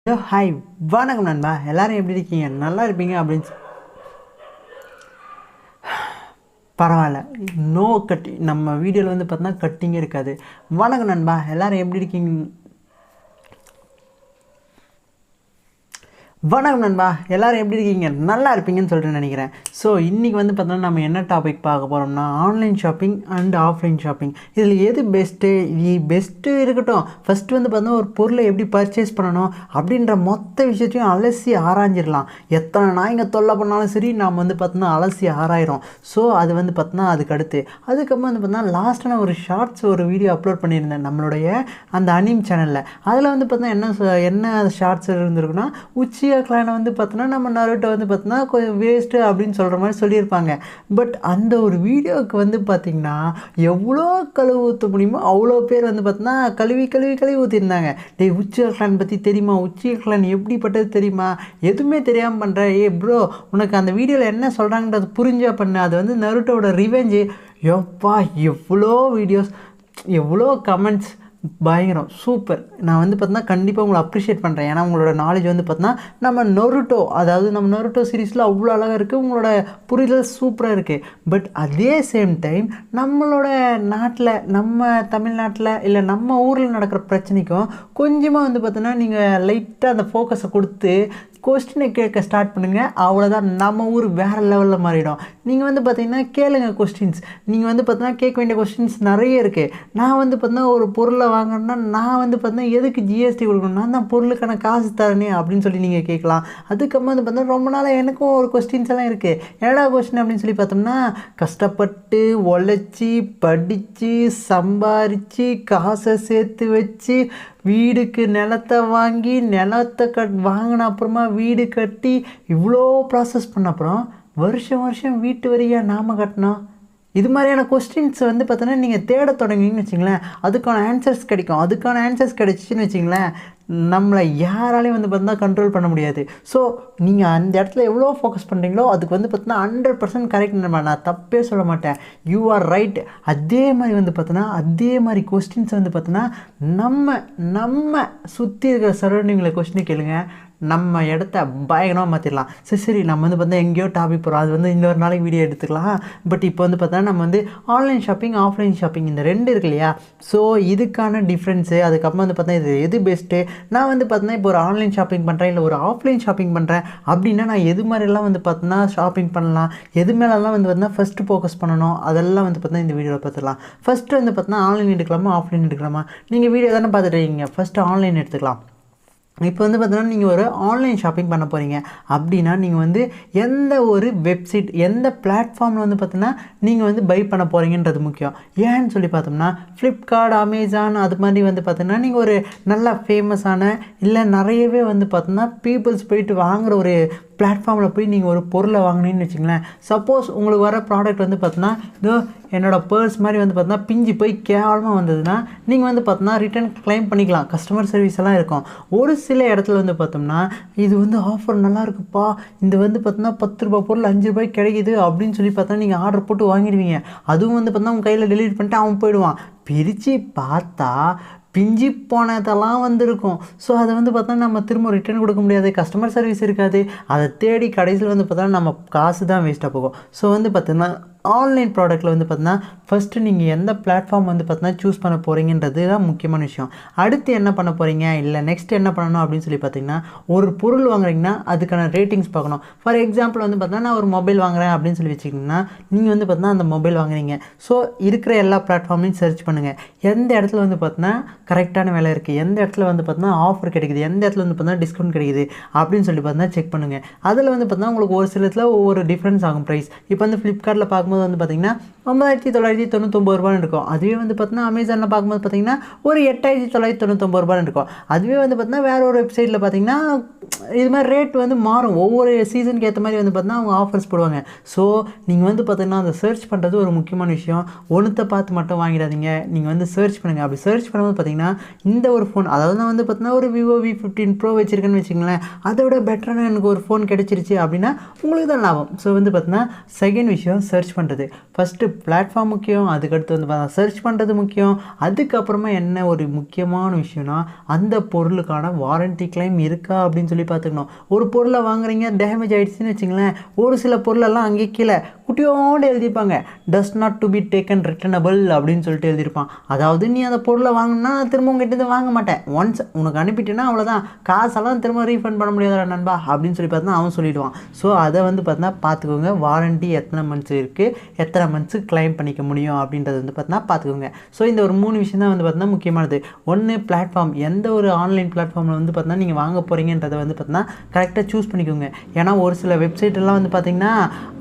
Hi வணக்கம் நண்பா, எல்லோரும் எப்படி இருக்கீங்க? நல்லா இருப்பீங்க அப்படின்னு பரவாயில்ல. நோ கட்டி நம்ம வீடியோவில் வந்து பார்த்தீங்கன்னா கட்டிங்கே இருக்காது. வணக்கம் நண்பா, எல்லோரும் எப்படி இருக்கீங்க? வணக்கம் நண்பா, எல்லோரும் எப்படி இருக்கீங்க? நல்லா இருப்பீங்கன்னு சொல்லிட்டு நினைக்கிறேன். ஸோ இன்றைக்கி வந்து பார்த்தோன்னா நம்ம என்ன டாபிக் பார்க்க போகிறோம்னா online shopping and offline shopping. இதில் எது பெஸ்ட்டு இருக்கட்டும். ஃபஸ்ட்டு வந்து பார்த்தோன்னா ஒரு பொருளை எப்படி பர்ச்சேஸ் பண்ணணும் அப்படின்ற மொத்த விஷயத்தையும் அலசி ஆராய்ஞ்சிடலாம். எத்தனை நாய்ங்க தொல்லை பண்ணாலும் சரி நாம் வந்து பார்த்தோன்னா அலசி ஆராயிரும். ஸோ அது வந்து பார்த்தோன்னா அதுக்கப்புறம் வந்து பார்த்தோன்னா லாஸ்ட்டான ஒரு வீடியோ அப்லோட் பண்ணியிருந்தேன் நம்மளுடைய அந்த அனிம் சேனலில். அதில் வந்து பார்த்தோன்னா என்ன ஷார்ட்ஸ் இருந்திருக்குன்னா, உச்சி கிளானை வந்து பார்த்தோன்னா நம்ம நருட்டோ வந்து பார்த்தோன்னா கொஞ்சம் வேஸ்ட்டு அப்படின்னு சொல்கிற மாதிரி சொல்லியிருப்பாங்க. பட் அந்த ஒரு வீடியோவுக்கு வந்து பார்த்திங்கன்னா எவ்வளோ கழுவு ஊற்ற முடியுமோ அவ்வளோ பேர் வந்து பார்த்தோன்னா கழுவி ஊற்றிருந்தாங்க. டேய், உச்சி கிளான் பற்றி தெரியுமா? உச்சி கிளான் எப்படிப்பட்டது தெரியுமா? எதுவுமே தெரியாமல் பண்ணுற. ப்ரோ, உனக்கு அந்த வீடியோவில் என்ன சொல்கிறாங்கன்றது புரிஞ்சா பண்ணு. அது வந்து நருட்டோட ரிவெஞ்சு. எப்பா, எவ்வளோ வீடியோஸ், எவ்வளோ கமெண்ட்ஸ், பயங்கரம், சூப்பர். நான் வந்து பார்த்தீங்கன்னா கண்டிப்பாக உங்களை அப்ரிஷியேட் பண்ணுறேன். ஏன்னா உங்களோட நாலேஜ் வந்து பார்த்தீங்கன்னா நம்ம நருட்டோ சீரீஸில் அவ்வளோ அழகாக இருக்குது. உங்களோட புரிதல் சூப்பராக இருக்குது. பட் அதே சேம் டைம் நம்மளோட நாட்டில், நம்ம தமிழ்நாட்டில் இல்லை நம்ம ஊரில் நடக்கிற பிரச்சனைக்கும் கொஞ்சமாக வந்து பார்த்தீங்கன்னா நீங்கள் லைட்டாக அந்த ஃபோக்கஸை கொடுத்து கொஸ்டினை கேட்க ஸ்டார்ட் பண்ணுங்கள். அவ்வளோதான், நம்ம ஊர் வேறு லெவலில் மாறிடும். நீங்கள் வந்து பார்த்தீங்கன்னா கேளுங்க கொஸ்டின்ஸ். நீங்கள் வந்து பார்த்தீங்கன்னா கேட்க வேண்டிய கொஸ்டின்ஸ் நிறைய இருக்குது. நான் வந்து பார்த்தீங்கன்னா ஒரு பொருளை வாங்கணும்னா நான் வந்து பார்த்தீங்கன்னா எதுக்கு ஜிஎஸ்டி கொடுக்கணும்? நான் தான் பொருளுக்கான காசு தரேனே அப்படின்னு சொல்லி நீங்கள் கேட்கலாம். அதுக்கப்புறம் வந்து பார்த்தீங்கன்னா ரொம்ப நாளாக எனக்கும் ஒரு கொஸ்டின்ஸ் எல்லாம் இருக்குது. என்னடா கொஸ்டின் அப்படின்னு சொல்லி பார்த்தோம்னா, கஷ்டப்பட்டு உழைச்சி படித்து சம்பாரித்து காசை சேர்த்து வச்சு வீடுக்கு நிலத்தை வாங்கி வாங்கின அப்புறமா வீடு கட்டி இவ்வளோ ப்ராசஸ் பண்ண அப்புறம் வருஷம் வீட்டு வரியா நாம் கட்டணும். இது மாதிரியான கொஸ்டின்ஸ் வந்து பார்த்தோன்னா நீங்கள் தேட தொடங்கிங்கன்னு வச்சிங்களேன், அதுக்கான ஆன்சர்ஸ் கிடைக்கும். அதுக்கான ஆன்சர்ஸ் கிடைச்சின்னு வச்சிங்களேன், நம்மளை யாராலையும் வந்து பார்த்தீங்கன்னா கண்ட்ரோல் பண்ண முடியாது. ஸோ நீங்கள் அந்த இடத்துல எவ்வளோ ஃபோக்கஸ் பண்ணுறீங்களோ அதுக்கு வந்து பார்த்தீங்கன்னா 100% கரெக்ட். நான் தப்பே சொல்ல மாட்டேன், யூ ஆர் ரைட். அதே மாதிரி வந்து பார்த்தோன்னா அதே மாதிரி கொஸ்டின்ஸ் வந்து பார்த்தோன்னா நம்ம சுற்றி இருக்கிற சரௌண்டிங்கில் கொஸ்டினை கேளுங்க, நம்ம இடத்த பயங்கரமாக மாற்றிடலாம். சரி, நம்ம வந்து பார்த்தா எங்கேயோ டாபிக் போகிறோம். அது வந்து இன்னொரு நாளைக்கு வீடியோ எடுத்துக்கலாம். பட் இப்போ வந்து பார்த்தா நம்ம வந்து ஆன்லைன் ஷாப்பிங் ஆஃப்லைன் ஷாப்பிங் இந்த ரெண்டு இருக்கு இல்லையா? ஸோ இதுக்கான டிஃப்ரென்ஸு, அதுக்கப்புறம் வந்து பார்த்தா இது எது பெஸ்ட்டு. நான் வந்து பார்த்தீங்கன்னா இப்போ ஒரு ஆன்லைன் ஷாப்பிங் பண்ணுறேன் இல்லை ஒரு ஆஃப்லைன் ஷாப்பிங் பண்ணுறேன் அப்படின்னா நான் எது மாதிரிலாம் வந்து பார்த்தீங்கன்னா ஷாப்பிங் பண்ணலாம், எது மேலெல்லாம் வந்து பார்த்தீங்கன்னா ஃபஸ்ட்டு ஃபோக்கஸ் பண்ணணும், அதெல்லாம் வந்து பார்த்தீங்கன்னா இந்த வீடியோவில் பார்த்துக்கலாம். ஃபஸ்ட்டு வந்து பார்த்தீங்கன்னா ஆன்லைன் எடுக்கலாமா ஆஃப்லைன் எடுக்கலாமா? நீங்கள் வீடியோ தானே பார்த்துட்டு இருக்கீங்க, ஃபஸ்ட்டு ஆன்லைன் எடுத்துக்கலாம். இப்போ வந்து பார்த்தீங்கன்னா நீங்கள் ஒரு ஆன்லைன் ஷாப்பிங் பண்ண போகிறீங்க அப்படின்னா நீங்கள் வந்து எந்த ஒரு வெப்சைட், எந்த பிளாட்ஃபார்மில் வந்து பார்த்தீங்கன்னா நீங்கள் வந்து பை பண்ண போகிறீங்கன்றது முக்கியம். ஏன்னு சொல்லி பார்த்தோம்னா ஃப்ளிப்கார்ட், அமேசான் அது மாதிரி வந்து பார்த்தீங்கன்னா நீங்கள் ஒரு நல்ல ஃபேமஸான இல்லை நிறையவே வந்து பார்த்தோன்னா பீப்புள்ஸ் போயிட்டு வாங்குகிற ஒரு பிளாட்ஃபார்மில் போய் நீங்கள் ஒரு பொருளை வாங்கினீங்கன்னு வச்சுங்களேன். சப்போஸ் உங்களுக்கு வர ப்ராடக்ட் வந்து பார்த்தோன்னா இதோ என்னோடய பர்ஸ் மாதிரி வந்து பார்த்தோன்னா பிஞ்சு போய் கேவலமாக வந்ததுன்னா நீங்கள் வந்து பார்த்தோன்னா ரிட்டர்ன் கிளைம் பண்ணிக்கலாம். கஸ்டமர் சர்வீஸ் எல்லாம் இருக்கும். ஒரு சில இடத்துல வந்து பார்த்தோம்னா இது வந்து ஆஃபர் நல்லா இருக்குப்பா, இது வந்து பார்த்தோன்னா 10 ரூபா பொருள் 5 ரூபாய்க்கு கிடைக்குது அப்படின்னு சொல்லி பார்த்தா நீங்கள் ஆர்டர் போட்டு வாங்கிடுவீங்க. அதுவும் வந்து பார்த்தோன்னா உங்கள் கையில் டெலிவரி பண்ணிட்டு அவன் போயிடுவான். பிரித்து பார்த்தா பிஞ்சி போனதெல்லாம் வந்திருக்கும். ஸோ அதை வந்து பார்த்தா நம்ம திரும்ப ரிட்டர்ன் கொடுக்க முடியாது, கஸ்டமர் சர்வீஸ் இருக்காது. அதை தேடி கடைசியில் வந்து பார்த்தா நம்ம காசு தான் வேஸ்ட்டாக போகும். ஸோ வந்து பார்த்தீங்கன்னா ஆன்லைன் ப்ராடக்ட்டில் வந்து பார்த்தீங்கன்னா ஃபஸ்ட்டு நீங்கள் எந்த பிளாட்ஃபார்ம் வந்து பார்த்தீங்கன்னா சூஸ் பண்ண போகிறீங்கன்றது தான் முக்கியமான விஷயம். அடுத்து என்ன பண்ண போகிறீங்க இல்லை நெக்ஸ்ட் என்ன பண்ணணும் அப்படின்னு சொல்லி பார்த்தீங்கன்னா ஒரு பொருள் வாங்குறீங்கன்னா அதுக்கான ரேட்டிங்ஸ் பார்க்கணும். ஃபார் எக்ஸாம்பிள் வந்து பார்த்தீங்கன்னா நான் ஒரு மொபைல் வாங்குறேன் அப்படின்னு சொல்லி வச்சுக்கிட்டிங்கன்னா நீங்கள் வந்து பார்த்தீங்கன்னா அந்த மொபைல் வாங்குறீங்க. ஸோ இருக்கிற எல்லா பிளாட்ஃபார்மையும் சர்ச் பண்ணுங்கள். எந்த இடத்துல வந்து பார்த்தீங்கன்னா கரெக்டான விலை இருக்குது, எந்த இடத்துல வந்து பார்த்தீங்கன்னா ஆஃபர் கிடைக்குது, எந்த இடத்துல வந்து பார்த்தீங்கன்னா டிஸ்கவுண்ட் கிடைக்குது அப்படின்னு சொல்லி பார்த்தீங்கன்னா செக் பண்ணுங்கள். அதில் வந்து பார்த்தீங்கன்னா உங்களுக்கு ஒரு சில இடத்துல ஒவ்வொரு டிஃப்ரென்ஸ் ஆகும் ப்ரைஸ். இப்போ வந்து ஃப்ளிப்கார்ட்டில் பார்க்கும்போது வந்து பார்த்தீங்கன்னா 9,999 ரூபான்னு இருக்கும். அதுவே வந்து பார்த்தீங்கன்னா அமேசானில் பார்க்கும்போது பார்த்தீங்கன்னா ஒரு 8,999 ரூபான்னு இருக்கும். அதுவே வந்து பார்த்தீங்கன்னா வேறு ஒரு வெப்சைட்டில் பார்த்தீங்கன்னா இது மாதிரி ரேட் வந்து மாறும். ஒவ்வொரு சீசனுக்கு ஏற்ற மாதிரி வந்து பார்த்தீங்கன்னா அவங்க ஆஃபர்ஸ் போடுவாங்க. ஸோ நீங்கள் வந்து பார்த்தீங்கன்னா அந்த சர்ச் பண்ணுறது ஒரு முக்கியமான விஷயம். ஒன்றுத்தை பார்த்து மட்டும் வாங்கிடாதீங்க, நீங்கள் வந்து சர்ச் பண்ணுங்கள். அப்படி சர்ச் பண்ணும்போது பார்த்தீங்கன்னா இந்த ஒரு ஃபோன், அதாவது நான் வந்து பார்த்தீங்கன்னா ஒரு விவோ V15 Pro வச்சுருக்கேன்னு வச்சுங்களேன், அதோட பெட்டரான எனக்கு ஒரு ஃபோன் கிடச்சிருச்சு அப்படின்னா உங்களுக்கு தான் லாபம். ஸோ வந்து பார்த்தீங்கன்னா செகண்ட் விஷயம் சர்ச் பண்ணுறது. ஃபஸ்ட்டு பிளாட்ஃபார்ம் முக்கியம், அதுக்கடுத்து வந்து பார்த்தா சர்ச் பண்ணுறது முக்கியம். அதுக்கப்புறமா என்ன ஒரு முக்கியமான விஷயம்னா அந்த பொருளுக்கான வாரண்டி கிளைம் இருக்கா அப்படின்னு சொல்லி பார்த்துக்கணும். ஒரு பொருளை வாங்குறீங்க, டேமேஜ் ஆகிடுச்சின்னு வச்சுங்களேன், ஒரு சில பொருளெல்லாம் அங்கே கீழே குட்டியோண்டு எழுதியிருப்பாங்க, does not to be taken returnable அப்படின்னு சொல்லிட்டு எழுதியிருப்பான். அதாவது நீ அந்த பொருளை வாங்கினா திரும்ப உங்ககிட்ட வாங்க மாட்டேன், ஒன்ஸ் உனக்கு அனுப்பிட்டேன்னா அவ்வளோதான், காசெல்லாம் திரும்ப ரீஃபண்ட் பண்ண முடியாதா நண்பா அப்படின்னு சொல்லி பார்த்தா அவன் சொல்லிவிடுவான். ஸோ அதை வந்து பார்த்தா பார்த்துக்கோங்க, வாரண்டி எத்தனை மந்த்ஸ் இருக்குது, எத்தனை மந்த்ஸு கிளைம் பண்ணிக்க முடியும் அப்படின்றது வந்து பார்த்தா பார்த்துக்கோங்க. ஸோ இந்த ஒரு 3 விஷயம் தான் வந்து பார்த்தா முக்கியமானது. ஒன்று, பிளாட்ஃபார்ம், எந்த ஒரு ஆன்லைன் பிளாட்ஃபார்மில் வந்து பார்த்தா நீங்கள் வாங்க போகிறீங்கன்றதை வந்து பார்த்தா கரெக்டாக சூஸ் பண்ணிக்கோங்க. ஏன்னா ஒரு சில வெப்சைட்டெல்லாம் வந்து பார்த்திங்கன்னா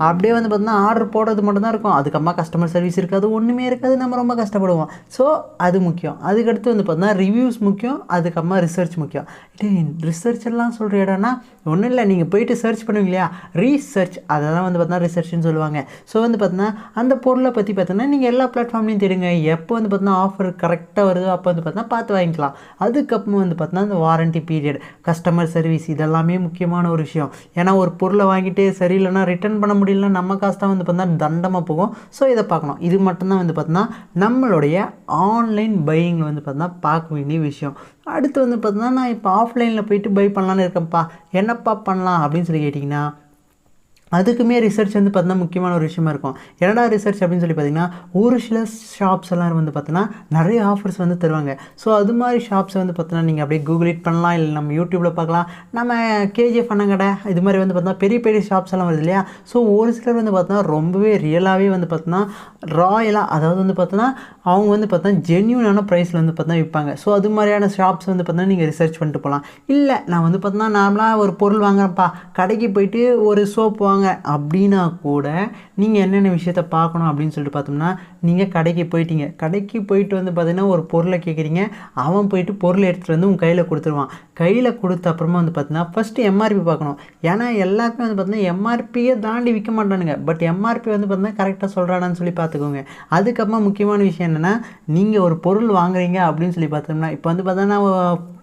அப்படியே வந்து பார்த்தா ஆர்டர் போடுறது மட்டும்தான் இருக்கும், அதுக்கப்புறமா கஸ்டமர் சர்வீஸ் இருக்காது, ஒன்றுமே இருக்காது, நம்ம ரொம்ப கஷ்டப்படுவோம். ஸோ அது முக்கியம். அதுக்கடுத்து வந்து பார்த்தா ரிவ்யூஸ் முக்கியம், அதுக்கப்புறமா ரிசர்ச் முக்கியம். ரிசர்ச் எல்லாம் சொல்கிற இடம்னா ஒன்றும் இல்லை, நீங்கள் போயிட்டு சர்ச் பண்ணுவீங்க இல்லையா, ரீசர்ச், அதெல்லாம் வந்து பார்த்தா ரிசர்ச்னு சொல்லுவாங்க. ஸோ வந்து பார்த்தீங்கன்னா அந்த பொருளை பற்றி பார்த்தீங்கன்னா நீங்கள் எல்லா பிளாட்ஃபார்ம்லையும் தேடுங்க, எப்போ வந்து பார்த்தீங்கன்னா ஆஃபர் கரெக்டாக வருதோ அப்போ வந்து பார்த்தீங்கன்னா பார்த்து வாங்கிக்கலாம். அதுக்கப்புறம் வந்து பார்த்தீங்கன்னா அந்த வாரண்டி பீரியட், கஸ்டமர் சர்வீஸ், இதெல்லாமே முக்கியமான ஒரு விஷயம். ஏன்னா ஒரு பொருளை வாங்கிட்டு சரியில்லைன்னா ரிட்டர்ன் பண்ண முடியலன்னா நம்ம காசு தான் வந்து பார்த்தீங்கன்னா தண்டமாக போகும். ஸோ இதை பார்க்கணும். இது மட்டும்தான் வந்து பார்த்தீங்கன்னா நம்மளுடைய ஆன்லைன் பையிங்கில் வந்து பார்த்தீங்கன்னா பார்க்க வேண்டிய விஷயம். அடுத்து வந்து பார்த்தீங்கன்னா நான் இப்போ ஆஃப்லைனில் போயிட்டு பை பண்ணலான்னு இருக்கேன்ப்பா, என்னப்பா பண்ணலாம் அப்படின்னு சொல்லி கேட்டிங்கன்னா அதுக்குமே ரிசர்ச் வந்து பார்த்தீங்கன்னா முக்கியமான ஒரு விஷயமா இருக்கும். என்னடா ரிசர்ச் அப்படின்னு சொல்லி பார்த்தீங்கன்னா ஒரு சில ஷாப்ஸ் எல்லாம் வந்து பார்த்தீங்கன்னா நிறைய ஆஃபர்ஸ் வந்து தருவாங்க. ஸோ அது மாதிரி ஷாப்ஸை வந்து பார்த்தீங்கன்னா நீங்கள் அப்படியே கூகுள் இட் பண்ணலாம், இல்லை நம்ம யூடியூப்பில் பார்க்கலாம். நம்ம கேஜிஎஃப் அண்ணங்கடை இது மாதிரி வந்து பார்த்தீங்கன்னா பெரிய பெரிய ஷாப்ஸ் எல்லாம் வருது இல்லையா. ஸோ ஒரு சிலர் வந்து பார்த்தீங்கன்னா ரொம்பவே ரியலாகவே வந்து பார்த்தீங்கன்னா ராயலாக, அதாவது வந்து பார்த்தீங்கன்னா அவங்க வந்து பார்த்தீங்கன்னா ஜென்யூனான ப்ரைஸில் வந்து பார்த்தீங்கன்னா விற்பாங்க. ஸோ அது மாதிரியான ஷாப்ஸ் வந்து பார்த்தீங்கன்னா நீங்கள் ரிசர்ச் பண்ணிட்டு போகலாம். இல்லை நான் வந்து பார்த்தீங்கன்னா நார்மலாக ஒரு பொருள் வாங்குறேன்ப்பா, கடைக்கு போயிட்டு ஒரு சோப் வாங்க அப்படின்னா கூட நீங்கள் என்னென்ன விஷயத்த பார்க்கணும் அப்படின்னு சொல்லிட்டு பார்த்தோம்னா, நீங்கள் கடைக்கு போயிட்டு வந்து பார்த்தீங்கன்னா ஒரு பொருளை கேட்குறீங்க, அவன் போயிட்டு பொருளை எடுத்துகிட்டு வந்து உங்கள் கையில் கொடுத்துருவான். கையில் கொடுத்த அப்புறமா வந்து பார்த்தீங்கன்னா ஃபஸ்ட்டு எம்ஆர்பி பார்க்கணும். ஏன்னா எல்லாருமே வந்து பார்த்தீங்கன்னா எம்ஆர்பியை தாண்டி விற்க மாட்டானுங்க, பட் எம்ஆர்பி வந்து பார்த்தீங்கன்னா கரெக்டாக சொல்கிறானான்னு சொல்லி பார்த்துக்கோங்க. அதுக்கப்புறமா முக்கியமான விஷயம் என்னென்னா, நீங்கள் ஒரு பொருள் வாங்குறீங்க அப்படின்னு சொல்லி பார்த்தோம்னா, இப்போ வந்து பார்த்தீங்கன்னா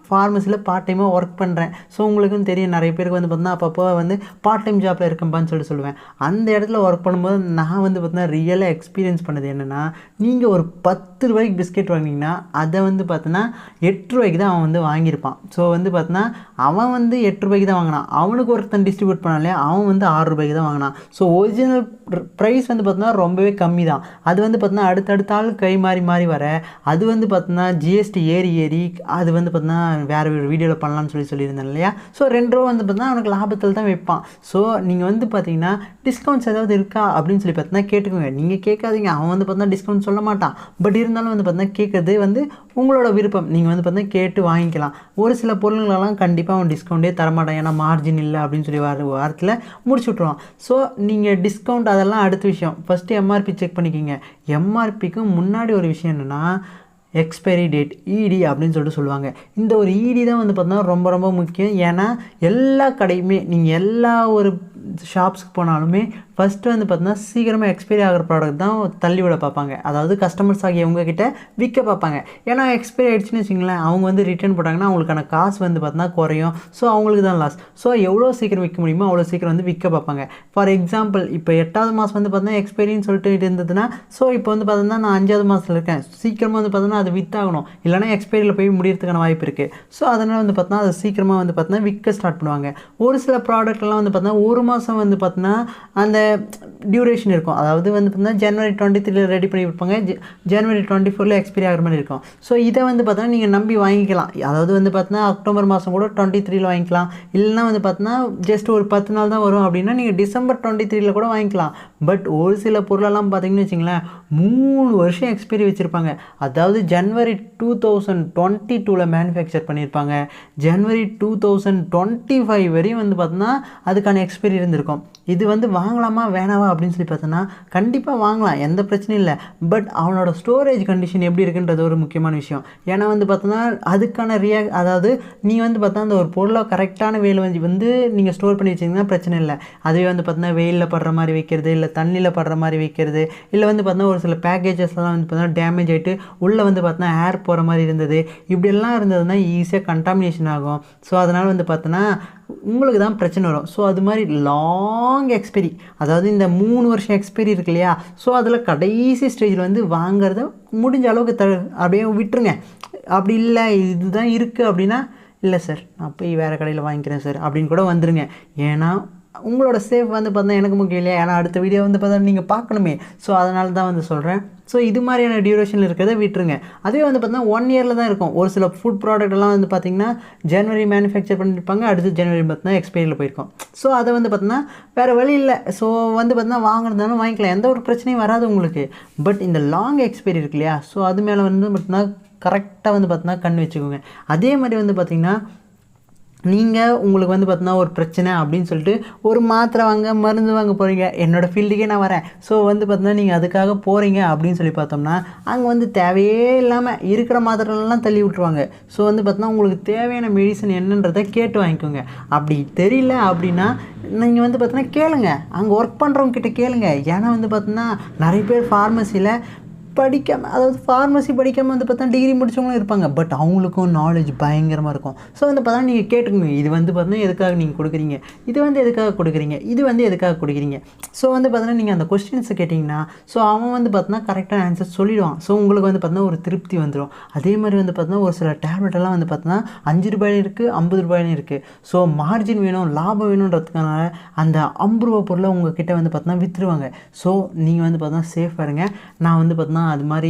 ஃபார்மஸியில் பார்ட் டைமாக ஒர்க் பண்ணுறேன். ஸோ உங்களுக்கும் தெரியும், நிறைய பேருக்கு வந்து பார்த்தீங்கன்னா அப்பப்போ வந்து பார்ட் டைம் ஜாப்பில் இருக்கப்பான்னு சொல்லுவேன். அந்த இடத்துல ஒர்க் பண்ணும்போது நான் வந்து பார்த்தீங்கன்னா ரியலாக எக்ஸ்பீரியன்ஸ் பண்ணது என்னென்னா, நீங்கள் ஒரு 10 ரூபாய்க்கு பிஸ்கெட் வாங்கினீங்கன்னா அதை வந்து பார்த்தீங்கன்னா 8 ரூபாய்க்கு தான் அவன் வந்து வாங்கியிருப்பான். ஸோ வந்து பார்த்தீங்கன்னா அவன் வந்து 8 ரூபாய்க்கு தான் வாங்கினான், அவனுக்கு ஒருத்தன் டிஸ்ட்ரிபியூட் பண்ணாலே அவன் வந்து 6 ரூபாய்க்கு தான் வாங்கினான். ஸோ ஒரிஜினல் ப்ரைஸ் வந்து பார்த்தீங்கன்னா ரொம்பவே கம்மி தான். அது வந்து பார்த்தீங்கன்னா அடுத்தடுத்த ஆள் கை மாறி வர, அது வந்து பார்த்தீங்கன்னா ஜிஎஸ்டி ஏறி அது வந்து பார்த்தீங்கன்னா வேறு ஒரு வீடியோவில் பண்ணலான்னு சொல்லியிருந்தேன் இல்லையா. ஸோ 2 ரூபா வந்து பார்த்தீங்கன்னா அவனுக்கு லாபத்தில் தான் வைப்பான். ஸோ நீங்கள் வந்து பார்த்தீங்கன்னா டிஸ்கவுண்ட்ஸ் ஏதாவது இருக்கா அப்படின்னு சொல்லி பார்த்தீங்கன்னா கேட்டுக்கோங்க. நீங்கள் கேட்காதீங்க, அவன் வந்து பார்த்தீங்கன்னா டிஸ்கவுண்ட் சொல்ல மாட்டான். பட் இருந்தாலும் வந்து பார்த்தீங்கன்னா கேட்குறது வந்து உங்களோட விருப்பம், நீங்கள் வந்து பார்த்தீங்கன்னா கேட்டு வாங்கிக்கலாம். ஒரு சில பொருள்களெல்லாம் கண்டிப்பாக அவன் டிஸ்கவுண்ட்டே தரமாட்டான், ஏன்னா மார்ஜின் இல்லை அப்படின்னு சொல்லி வாரத்தில் முடிச்சு விட்ருவான். ஸோ நீங்கள் டிஸ்கவுண்ட் அதெல்லாம் அடுத்த விஷயம், ஃபஸ்ட்டு எம்ஆர்பி செக் பண்ணிக்கிங்க. எம்ஆர்பிக்கு முன்னாடி ஒரு விஷயம் என்னென்னா எக்ஸ்பைரி டேட், இடி அப்படின்னு சொல்லுவாங்க. இந்த ஒரு இடி தான் வந்து பார்த்தீங்கன்னா ரொம்ப ரொம்ப முக்கியம். ஏன்னா எல்லா கடையுமே நீங்கள் எல்லா ஒரு ஷாப்ஸ்க்கு போனாலுமே ஃபஸ்ட்டு வந்து பார்த்தீங்கன்னா சீக்கிரமாக எக்ஸ்பைரி ஆகிற ப்ராடக்ட் தான் தள்ளி விட பார்ப்பாங்க, அதாவது கஸ்டமர்ஸ் ஆகிய உங்ககிட்ட விற்க பார்ப்பாங்க. ஏன்னா எக்ஸ்பைரி ஆகிடுச்சுன்னு வச்சிங்களேன், அவங்க வந்து ரிட்டர்ன் போட்டாங்கன்னா அவங்களுக்கான காசு வந்து பார்த்தீங்கன்னா குறையும். ஸோ அவங்களுக்கு தான் லாஸ். ஸோ எவ்வளோ சீக்கிரம் விற்க முடியுமோ அவ்வளோ சீக்கிரம் வந்து விற்க பார்ப்பாங்க. ஃபார் எக்ஸாம்பிள் இப்போ 8வது மாதம் வந்து பார்த்தீங்கன்னா எக்ஸ்பைரின்னு சொல்லிட்டு இருந்ததுன்னா, ஸோ இப்போ வந்து பார்த்தீங்கன்னா நான் 5வது மாதத்தில் இருக்கேன், சீக்கிரமாக வந்து பார்த்தீங்கன்னா அது விற்றாகணும், இல்லைனா எக்ஸ்பைரியில் போய் முடியறதுக்கான வாய்ப்பு இருக்குது. ஸோ அதனால் வந்து பார்த்தீங்கன்னா அது சீக்கிரமாக வந்து பார்த்தீங்கன்னா விற்க ஸ்டார்ட் பண்ணுவாங்க. ஒரு சில ப்ராடக்ட்லாம் வந்து பார்த்தீங்கன்னா 1 மாதம் வந்து பார்த்தீங்கன்னா அந்த டியூரேஷன் இருக்கும், அதாவது வந்து பார்த்தீங்கன்னா ஜனவரி 23 ரெடி பண்ணி விற்பாங்க, ஜனவரி 24 எக்ஸ்பைரி ஆகிற மாதிரி இருக்கும். ஸோ இதை வந்து பார்த்தீங்கன்னா நீங்கள் நம்பி வாங்கிக்கலாம். அதாவது வந்து பார்த்தீங்கன்னா அக்டோபர் மாதம் கூட 23 வாங்கிக்கலாம், இல்லைனா வந்து பார்த்தீங்கன்னா ஜஸ்ட் ஒரு 10 நாள் தான் வரும் அப்படின்னா நீங்கள் டிசம்பர் 23 கூட வாங்கிக்கலாம். பட் ஒரு சில பொருளெல்லாம் பார்த்தீங்கன்னு வச்சிங்களேன் 3 வருஷம் எக்ஸ்பைரி வச்சுருப்பாங்க. அதாவது ஜனவரி 2022 மேனுஃபேக்சர் பண்ணியிருப்பாங்க, ஜனவரி 2025 வரையும் வந்து பார்த்தீங்கன்னா அதுக்கான எக்ஸ்பைரி இருந்திருக்கும். இது வந்து வாங்கலாமா வேணாவா அப்படின்னு சொல்லி பார்த்தோன்னா கண்டிப்பாக வாங்கலாம், எந்த பிரச்சனையும் இல்லை. பட் அவனோட ஸ்டோரேஜ் கண்டிஷன் எப்படி இருக்குன்றது ஒரு முக்கியமான விஷயம். ஏன்னா வந்து பார்த்தோன்னா அதுக்கான அதாவது நீங்கள் வந்து பார்த்தா அந்த ஒரு பொருளை கரெக்டான வேலை வந்து நீங்கள் ஸ்டோர் பண்ணி வச்சிங்கன்னா பிரச்சனை இல்லை. அதுவே வந்து பார்த்தீங்கன்னா வெயிலில் படுற மாதிரி வைக்கிறது, இல்லை தண்ணியில் படுற மாதிரி வைக்கிறது, இல்லை வந்து பார்த்தீங்கன்னா ஒரு சில பேக்கேஜஸ்லாம் வந்து பார்த்தீங்கன்னா டேமேஜ் ஆகிட்டு உள்ளே வந்து பார்த்தீங்கன்னா ஏர் போகிற மாதிரி இருந்தது, இப்படியெல்லாம் இருந்ததுன்னா ஈஸியாக கண்டாமினேஷன் ஆகும். ஸோ அதனால் வந்து பார்த்தோன்னா உங்களுக்கு தான் பிரச்சனை வரும். ஸோ அது மாதிரி லாங் எக்ஸ்பெரி, அதாவது இந்த 3 வருஷம் எக்ஸ்பெரி இருக்கு இல்லையா, ஸோ அதில் கடைசி ஸ்டேஜில் வந்து வாங்குறத முடிஞ்ச அளவுக்கு அப்படியே விட்டுருங்க. அப்படி இல்லை இதுதான் இருக்குது அப்படின்னா, இல்லை சார் நான் போய் வேறு கடையில் வாங்கிக்கிறேன் சார் அப்படின்னு கூட வந்துடுங்க. ஏன்னா உங்களோட சேஃப் வந்து பார்த்தா எனக்கு முக்கியம் இல்லையா, ஏன்னா அடுத்த வீடியோ வந்து பார்த்தா நீங்கள் பார்க்கணுமே. ஸோ அதனால தான் வந்து சொல்கிறேன். ஸோ இது மாதிரியான டியூரேஷனில் இருக்கிறத விட்டுருங்க. அதுவே வந்து பார்த்தீங்கன்னா 1 இயரில் தான் இருக்கும். ஒரு சில ஃபுட் ப்ராடக்ட்லாம் வந்து பார்த்திங்கன்னா ஜனவரி மேனுஃபேக்சர் பண்ணியிருப்பாங்க, அடுத்து ஜனவரி பார்த்தீங்கன்னா எக்ஸ்பைரியில் போயிருக்கும். ஸோ அதை வந்து பார்த்தீங்கன்னா வேறு வழி இல்லை. ஸோ வந்து பார்த்தீங்கன்னா வாங்குறதாலும் வாங்கிக்கலாம், எந்த ஒரு பிரச்சனையும் வராது உங்களுக்கு. பட் இந்த லாங் எக்ஸ்பைரி இருக்கு இல்லையா, ஸோ அது மேலே வந்து பார்த்தீங்கன்னா கரெக்டாக வந்து பார்த்தீங்கன்னா கண் வச்சுக்கோங்க. அதே மாதிரி வந்து பார்த்திங்கன்னா நீங்கள் உங்களுக்கு வந்து பார்த்தீங்கன்னா ஒரு பிரச்சனை அப்படின்னு சொல்லிட்டு ஒரு மாத்திரை வாங்க மருந்து வாங்க போகிறீங்க, என்னோடய ஃபீல்டுக்கே நான் வரேன். ஸோ வந்து பார்த்தீங்கன்னா நீங்கள் அதுக்காக போகிறீங்க அப்படின்னு சொல்லி பார்த்தோம்னா அங்கே வந்து தேவையே இல்லாமல் இருக்கிற மாத்திரைலாம் தள்ளி விட்ருவாங்க. ஸோ வந்து பார்த்தீங்கன்னா உங்களுக்கு தேவையான மெடிசன் என்னன்றதை கேட்டு வாங்கிக்கோங்க. அப்படி தெரியல அப்படின்னா நீங்கள் வந்து பார்த்தீங்கன்னா கேளுங்க, அங்கே ஒர்க் பண்ணுறவங்க கிட்ட கேளுங்க. ஏன்னா வந்து பார்த்தீங்கன்னா நிறைய பேர் ஃபார்மசியில் படிக்காமல், அதாவது ஃபார்மசி படிக்காமல் வந்து பார்த்தா டிகிரி முடித்தவங்களும் இருப்பாங்க. பட் அவங்களுக்கும் நாலேஜ் பயங்கரமாக இருக்கும். ஸோ வந்து பார்த்தா நீங்கள் கேட்டுக்கோங்க, இது வந்து பார்த்தீங்கன்னா எதுக்காக நீங்கள் கொடுக்குறீங்க, இது வந்து எதுக்காக கொடுக்குறீங்க, இது வந்து எதுக்காக கொடுக்குறீங்க. ஸோ வந்து பார்த்தீங்கன்னா நீங்கள் அந்த கொஸ்டின்ஸை கேட்டிங்கன்னா ஸோ அவன் வந்து பார்த்தீங்கன்னா கரெக்டான ஆன்சர் சொல்லிடுவான். ஸோ உங்களுக்கு வந்து பார்த்தீங்கன்னா ஒரு திருப்தி வந்துடும். அதே மாதிரி வந்து பார்த்தீங்கன்னா ஒரு சில டேப்லெட்டெல்லாம் வந்து பார்த்தீங்கன்னா 5 ரூபாயிலும் இருக்குது, 50 ரூபாயிலும் இருக்குது. ஸோ மார்ஜின் வேணும், லாபம் வேணுன்றதுக்கான அந்த 50 ரூபா பொருளை உங்ககிட்ட வந்து பார்த்தீங்கன்னா விற்றுருவாங்க. ஸோ நீங்கள் வந்து பார்த்தீங்கன்னா சேஃபாக இருங்க. நான் வந்து பார்த்தீங்கன்னா அது மாதிரி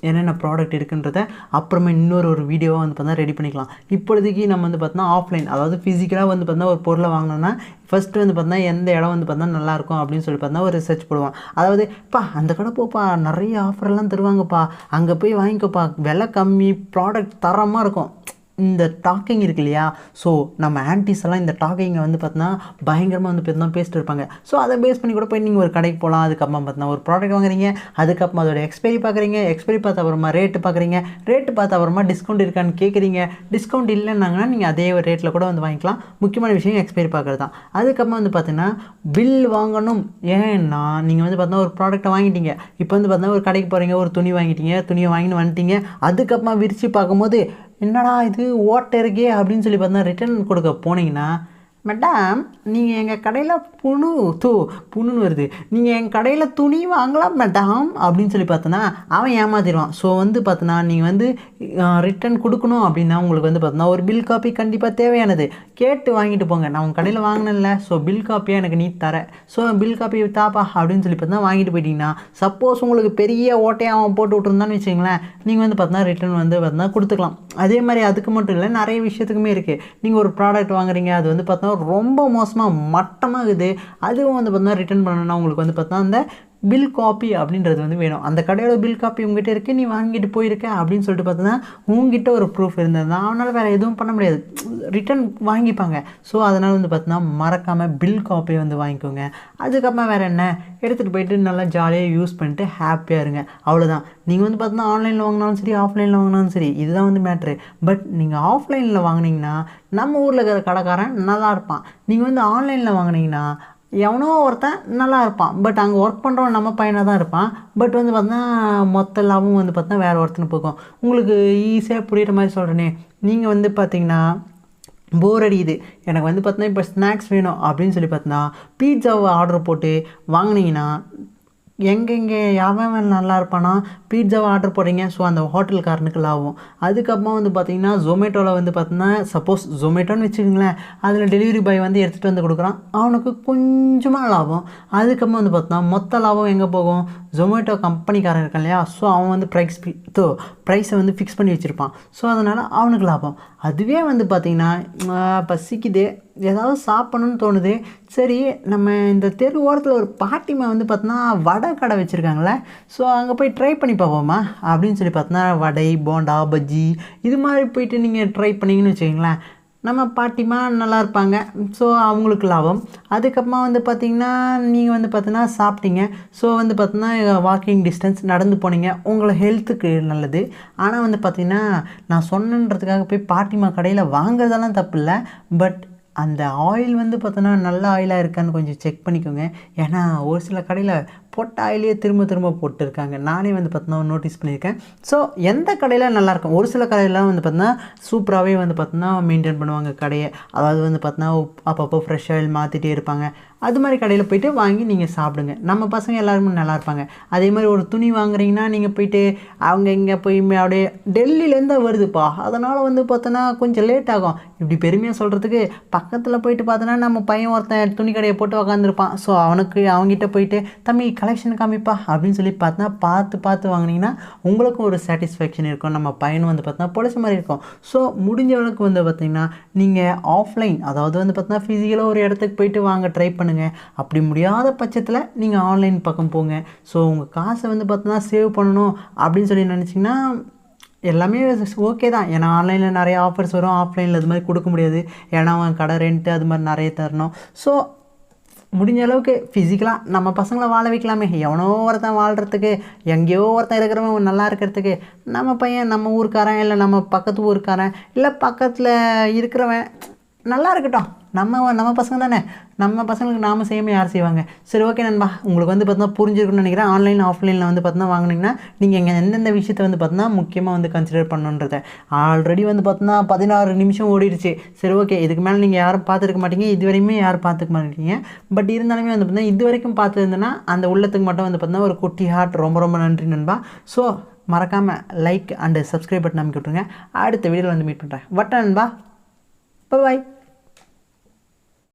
என்னென்ன ப்ராடக்ட் இருக்குன்றதை அப்புறமா இன்னொரு வீடியோவாக வந்து பார்த்தா ரெடி பண்ணிக்கலாம். இப்பொழுதைக்கு நம்ம வந்து பார்த்தோன்னா ஆஃப்லைன், அதாவது ஃபிசிக்கலாக வந்து பார்த்தா ஒரு பொருளை வாங்கினோன்னா ஃபஸ்ட்டு வந்து பார்த்தா எந்த இடம் வந்து பார்த்தா நல்லாயிருக்கும் அப்படின்னு சொல்லி பார்த்தா ஒரு ரிசர்ச் போடுவான். அதாவது அந்த கடை போப்பா, நிறைய ஆஃபர்லாம் தருவாங்கப்பா, அங்கே போய் வாங்கிக்கோப்பா, விலை கம்மி, ப்ராடக்ட் தரமாக இருக்கும். இந்த டாக்கிங் இருக்கு இல்லையா, ஸோ நம்ம ஆன்டிஸ் எல்லாம் இந்த டாக்கிங்கை வந்து பார்த்தீங்கன்னா பயங்கரமாக வந்து பார்த்தீங்கன்னா பேசிட்டு இருப்பாங்க. ஸோ அதை பேஸ் பண்ணி கூட போய் நீங்கள் ஒரு கடைக்கு போகலாம். அதுக்கப்புறமா பார்த்தீங்கன்னா ஒரு ப்ராடக்ட் வாங்குறீங்க, அதுக்கப்புறமா அதோட எக்ஸ்பைரி பார்க்குறீங்க, எக்ஸ்பைரி பார்த்த அப்புறமா ரேட்டு பார்க்குறீங்க, ரேட்டு பார்த்த அப்புறமா டிஸ்கவுண்ட் இருக்கான்னு கேட்குறீங்க. டிஸ்கவுண்ட் இல்லைன்னாங்கன்னா நீங்கள் அதே ஒரு ரேட்டில் கூட வந்து வாங்கிக்கலாம். முக்கியமான விஷயம் எக்ஸ்பைரி பார்க்குறது தான். அதுக்கப்புறமா வந்து பார்த்தீங்கன்னா பில் வாங்கணும். ஏன்னா நீங்கள் வந்து பார்த்தீங்கன்னா ஒரு ப்ராடக்ட்டை வாங்கிட்டீங்க, இப்போ வந்து பார்த்தீங்கன்னா ஒரு கடைக்கு போகிறீங்க, ஒரு துணி வாங்கிட்டீங்க, துணியை வாங்கின்னு வந்துட்டீங்க, அதுக்கப்புறமா விரித்து பார்க்கும்போது என்னடா இது ஓட்டை இருக்கே அப்படின்னு சொல்லி பார்த்தா ரிட்டர்ன் கொடுக்க போனீங்கன்னா, மேடம் நீங்கள் எங்கள் கடையில் புண்ணுன்னு வருது, நீங்கள் எங்கள் கடையில் துணி வாங்கலாம் மேடம் அப்படின்னு சொல்லி பார்த்தோன்னா அவன் ஏமாத்திடுவான். ஸோ வந்து பார்த்தோன்னா நீங்கள் வந்து ரிட்டர்ன் கொடுக்கணும் அப்படின்னா உங்களுக்கு வந்து பார்த்தோன்னா ஒரு பில் காப்பி கண்டிப்பாக தேவையானது. கேட்டு வாங்கிட்டு போங்க. நான் உங்கள் கடையில் வாங்கினேன்ல, ஸோ பில் காப்பியாக எனக்கு நீ தர, ஸோ பில் காப்பி தாப்பா அப்படின்னு சொல்லி பார்த்தா வாங்கிட்டு போயிட்டீங்கன்னா, சப்போஸ் உங்களுக்கு பெரிய ஓட்டையாக அவன் போட்டு விட்டுருந்தான்னு வச்சுங்களேன், நீங்கள் வந்து பார்த்தா ரிட்டர்ன் வந்து பார்த்தா கொடுத்துக்கலாம். அதே மாதிரி அதுக்கு மட்டும் இல்லை, நிறைய விஷயத்துக்குமே இருக்குது. நீங்கள் ஒரு ப்ராடக்ட் வாங்குறீங்க, அது வந்து பார்த்தா ரொம்ப மோசமாக மட்டமாகுது, அதுவும் வந்து பார்த்தா ரிட்டர்ன் பண்ணணும்னா உங்களுக்கு வந்து பார்த்தா அந்த பில் காப்பி அப்படின்றது வந்து வேணும். அந்த கடையோட பில் காப்பி உங்ககிட்ட இருக்குது, நீ வாங்கிட்டு போயிருக்க அப்படின்னு சொல்லிட்டு பார்த்தோன்னா உங்ககிட்ட ஒரு ப்ரூஃப் இருந்ததுன்னா அவனால் வேறு எதுவும் பண்ண முடியாது, ரிட்டர்ன் வாங்கிப்பாங்க. ஸோ அதனால் வந்து பார்த்தோன்னா மறக்காமல் பில் காப்பியை வந்து வாங்கிக்கோங்க. அதுக்கப்புறமா வேறு என்ன, எடுத்துகிட்டு போயிட்டு நல்லா ஜாலியாக யூஸ் பண்ணிட்டு ஹாப்பியாக இருங்க, அவ்வளோதான். நீங்கள் வந்து பார்த்தோன்னா ஆன்லைனில் வாங்கினாலும் சரி, ஆஃப்லைனில் வாங்கினாலும் சரி, இதுதான் வந்து மேட்ரு. பட் நீங்கள் ஆஃப்லைனில் வாங்கினீங்கன்னா நம்ம ஊரில் இருக்கிற கடைக்காரன் நல்லா இருப்பான். நீங்கள் வந்து ஆன்லைனில் வாங்கினீங்கன்னா எவனோ ஒருத்தன் நல்லா இருப்பான், பட் அங்கே ஒர்க் பண்ணுறவன் நம்ம பையனாக தான் இருப்பான். பட் வந்து பார்த்தா மொத்த லாபம் வந்து பார்த்தா வேறு ஒருத்தனுக்கு போகும். உங்களுக்கு ஈஸியாக புரிகிற மாதிரி சொல்கிறேனே, நீங்கள் வந்து பார்த்தீங்கன்னா போர் அடிக்குது, எனக்கு வந்து பார்த்தீங்கன்னா இப்போ ஸ்நாக்ஸ் வேணும் அப்படின்னு சொல்லி பார்த்தீங்கன்னா பீட்சாவை ஆர்டர் போட்டு வாங்கினீங்கன்னா எங்கெங்கே யாவன் நல்லா இருப்பானா, பீட்சாவை ஆர்டர் போடுறீங்க, ஸோ அந்த ஹோட்டல்காரனுக்கு லாபம். அதுக்கப்புறமா வந்து பார்த்திங்கன்னா ஜொமேட்டோவில் வந்து பார்த்தீங்கன்னா சப்போஸ் ஜொமேட்டோன்னு வச்சுக்கோங்களேன், அதில் டெலிவரி பாய் வந்து எடுத்துகிட்டு வந்து கொடுக்குறான், அவனுக்கு கொஞ்சமாக லாபம். அதுக்கப்புறமா வந்து பார்த்தீங்கன்னா மொத்த லாபம் எங்கே போகும், ஜொமேட்டோ கம்பெனிக்காரன் இருக்கான் இல்லையா, ஸோ அவன் வந்து ப்ரைஸை வந்து ஃபிக்ஸ் பண்ணி வச்சுருப்பான். ஸோ அதனால் அவனுக்கு லாபம். அதுவே வந்து பார்த்திங்கன்னா பசிக்குது, ஏதாவது சாப்பிடணும்னு தோணுது, சரி நம்ம இந்த தெரு ஓரத்தில் ஒரு பாட்டிமா வந்து பார்த்தோன்னா வடை கடை வச்சுருக்காங்களே, ஸோ அங்கே போய் ட்ரை பண்ணி பார்ப்போமா அப்படின்னு சொல்லி பார்த்தோன்னா வடை, போண்டா, பஜ்ஜி இது மாதிரி போயிட்டு நீங்கள் ட்ரை பண்ணிங்கன்னு வச்சுக்கிங்களேன், நம்ம பாட்டிமா நல்லா இருப்பாங்க, ஸோ அவங்களுக்கு லாபம். அதுக்கப்புறமா வந்து பார்த்திங்கன்னா நீங்கள் வந்து பார்த்தீங்கன்னா சாப்பிட்டீங்க, ஸோ வந்து பார்த்தீங்கன்னா வாக்கிங் டிஸ்டன்ஸ் நடந்து போனீங்க, உங்களை ஹெல்த்துக்கு நல்லது. ஆனால் வந்து பார்த்திங்கன்னா நான் சொன்னன்றதுக்காக போய் பாட்டிமா கடையில் வாங்குறதெல்லாம் தப்பு இல்லை, பட் அந்த ஆயில் வந்து பார்த்தோன்னா நல்ல ஆயிலாக இருக்கான்னு கொஞ்சம் செக் பண்ணிக்கோங்க. ஏன்னா ஒரு சில கடையில் போட்ட ஆயிலே திரும்ப திரும்ப போட்டுருக்காங்க. நானே வந்து பார்த்தீங்கன்னா நோட்டீஸ் பண்ணியிருக்கேன். ஸோ எந்த கடையில் நல்லாயிருக்கும், ஒரு சில கடையெல்லாம் வந்து பார்த்தீங்கன்னா சூப்பராகவே வந்து பார்த்தீங்கன்னா மெயின்டைன் பண்ணுவாங்க கடையை. அதாவது வந்து பார்த்தீங்கன்னா அப்பப்போ ஃப்ரெஷ் ஆயில் மாற்றிட்டே இருப்பாங்க. அது மாதிரி கடையில் போய்ட்டு வாங்கி நீங்கள் சாப்பிடுங்க. நம்ம பசங்க எல்லாருமே நல்லா இருப்பாங்க. அதே மாதிரி ஒரு துணி வாங்குறீங்கன்னா நீங்கள் போய்ட்டு அவங்க இங்கே போய் அப்படியே டெல்லியிலேருந்து வருதுப்பா, அதனால் வந்து பார்த்தோன்னா கொஞ்சம் லேட் ஆகும் இப்படி பெருமையாக சொல்கிறதுக்கு, பக்கத்தில் போயிட்டு பார்த்தோன்னா நம்ம பையன் ஒருத்தன் துணி கடையை போட்டு உக்காந்துருப்பான். ஸோ அவங்ககிட்ட போயிட்டு தம்பி கலெக்ஷன் காமிப்பா அப்படின்னு சொல்லி பார்த்தோன்னா பார்த்து வாங்கினீங்கன்னா உங்களுக்கும் ஒரு சாட்டிஸ்ஃபேக்ஷன் இருக்கும். நம்ம பையனும் வந்து பார்த்தோன்னா பொழைச்ச மாதிரி இருக்கும். ஸோ முடிஞ்ச அளவுக்கு வந்து பார்த்திங்கன்னா நீங்கள் ஆஃப்லைன், அதாவது வந்து பார்த்தோன்னா ஃபிசிக்கலாக ஒரு இடத்துக்கு போயிட்டு வாங்க ட்ரை பண்ணுங்கள். அப்படி முடியாத பட்சத்தில் நீங்கள் ஆன்லைன் பக்கம் போங்க. ஸோ உங்கள் காசை வந்து பார்த்தோன்னா சேவ் பண்ணணும் அப்படின்னு சொல்லி நினச்சிங்கன்னா எல்லாமே ஓகே தான். ஏன்னா ஆன்லைனில் நிறைய ஆஃபர்ஸ் வரும், ஆஃப்லைனில் அது மாதிரி கொடுக்க முடியாது. ஏன்னா அவன் கடை ரெண்ட்டு அது மாதிரி நிறைய தரணும். ஸோ முடிஞ்ச அளவுக்கு ஃபிசிக்கலாக நம்ம பசங்களை வாழ வைக்கலாமே. எவனோ ஒருத்தன் வாழ்கிறதுக்கு, எங்கேயோ ஒருத்தன் இருக்கிறவன் நல்லா இருக்கிறதுக்கு, நம்ம பையன் நம்ம ஊருக்காரன் இல்லை நம்ம பக்கத்து ஊருக்காரன் இல்லை பக்கத்தில் இருக்கிறவன் நல்லா இருக்கட்டும். நம்ம பசங்க தானே, நம்ம பசங்களுக்கு நாம் செய்யாமல் யார் செய்வாங்க? சரி ஓகே நண்பா, உங்களுக்கு வந்து பார்த்தீங்கன்னா புரிஞ்சிருக்குன்னு நினைக்கிறேன். ஆன்லைன் ஆஃப்லைனில் வந்து பார்த்தீங்கன்னா வாங்கினீங்கன்னா நீங்கள் இங்கே எந்தெந்த விஷயத்தை வந்து பார்த்தீங்கன்னா முக்கியமாக வந்து கன்சிடர் பண்ணுன்றதை. ஆல்ரெடி வந்து பார்த்தீங்கன்னா 16 நிமிஷம் ஓடிடுச்சு. சரி ஓகே, இதுக்கு மேலே நீங்கள் யாரும் பார்த்துருக்க மாட்டீங்க, இது வரையுமே யாரும் பார்த்துக்க மாட்டீங்க. பட் இருந்தாலுமே வந்து பார்த்தீங்கன்னா இது வரைக்கும் பார்த்துருந்தேன்னா அந்த உள்ளத்துக்கு மட்டும் வந்து பார்த்தீங்கன்னா ஒரு குட்டி ஹார்ட். ரொம்ப ரொம்ப நன்றி நண்பா. ஸோ மறக்காமல் லைக் அண்டு சப்ஸ்கிரைப் பட்டன் அமைக்க விட்டுருங்க. அடுத்த வீடியோவில் வந்து மீட் பண்ணுறேன். வட்டா நண்பா, பாய்.